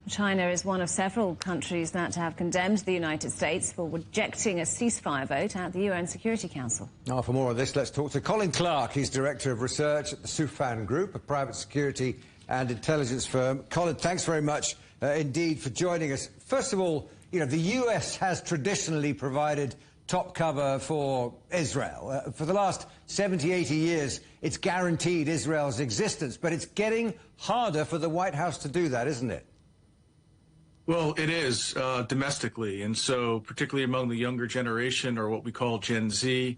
China is one of several countries that have condemned the United States for rejecting a ceasefire vote at the UN Security Council. Now, for more of this, let's talk to Colin Clarke. He's Director of Research at the Soufan Group, a private security and intelligence firm. Colin, thanks very much indeed for joining us. First of all, you know, the US has traditionally provided top cover for Israel. For the last 70, 80 years, it's guaranteed Israel's existence, but it's getting harder for the White House to do that, isn't it? Well, it is domestically, and so particularly among the younger generation, or what we call Gen Z,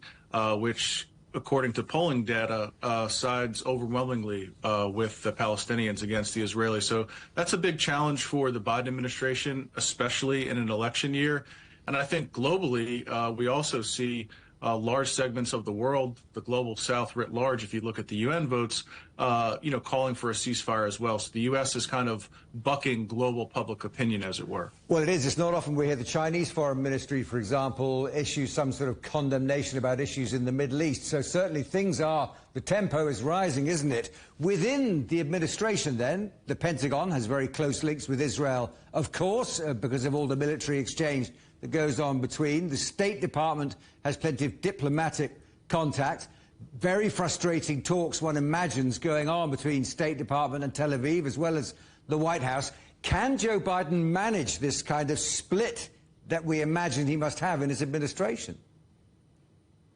which, according to polling data, sides overwhelmingly with the Palestinians against the Israelis. So that's a big challenge for the Biden administration, especially in an election year. And I think globally, we also see large segments of the world, the global South writ large, if you look at the UN votes, calling for a ceasefire as well. So the U.S. is kind of bucking global public opinion, as it were. Well, it is. It's not often we hear the Chinese Foreign Ministry, for example, issue some sort of condemnation about issues in the Middle East. So certainly the tempo is rising, isn't it? Within the administration, then, the Pentagon has very close links with Israel, of course, because of all the military exchange that goes on between. The State Department has plenty of diplomatic contact. Very frustrating talks, one imagines, going on between State Department and Tel Aviv, as well as the White House. Can Joe Biden manage this kind of split that we imagine he must have in his administration?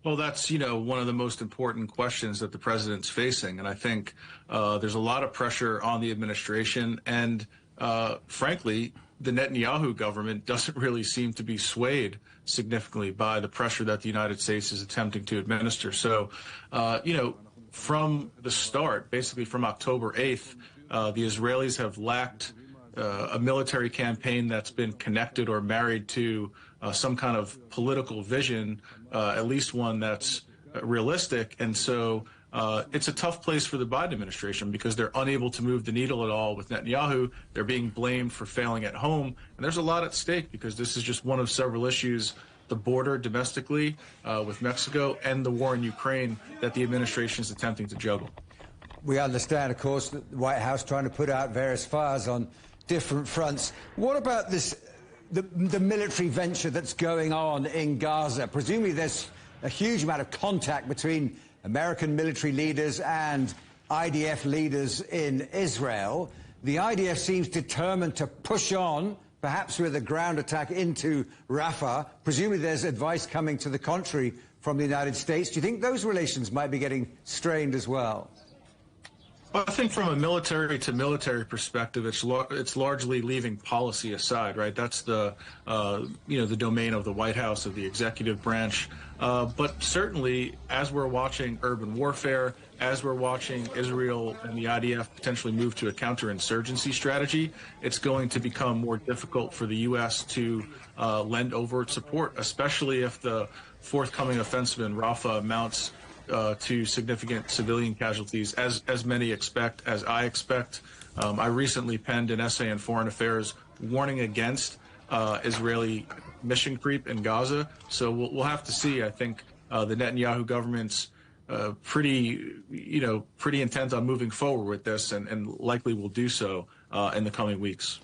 Well, that's, one of the most important questions that the president's facing. And I think there's a lot of pressure on the administration. And frankly, the Netanyahu government doesn't really seem to be swayed significantly by the pressure that the United States is attempting to administer. So, from the start, basically from October 8th, the Israelis have lacked a military campaign that's been connected or married to some kind of political vision, at least one that's realistic. And so it's a tough place for the Biden administration because they're unable to move the needle at all with Netanyahu. They're being blamed for failing at home. And there's a lot at stake because this is just one of several issues, the border domestically with Mexico and the war in Ukraine, that the administration is attempting to juggle. We understand, of course, that the White House trying to put out various fires on different fronts. What about the military venture that's going on in Gaza? Presumably there's a huge amount of contact between American military leaders and IDF leaders in Israel. The IDF seems determined to push on, perhaps with a ground attack into Rafah. Presumably there's advice coming to the contrary from the United States. Do you think those relations might be getting strained as well? Well, I think from a military to military perspective, it's largely leaving policy aside, right? That's the domain of the White House, of the executive branch. But certainly, as we're watching urban warfare, as we're watching Israel and the IDF potentially move to a counterinsurgency strategy, it's going to become more difficult for the U.S. to lend overt support, especially if the forthcoming offensive in Rafah amounts to significant civilian casualties, as many expect, as I expect. I recently penned an essay in Foreign Affairs warning against Israeli mission creep in Gaza. So we'll have to see. I think the Netanyahu government's pretty intent on moving forward with this, and likely will do so in the coming weeks.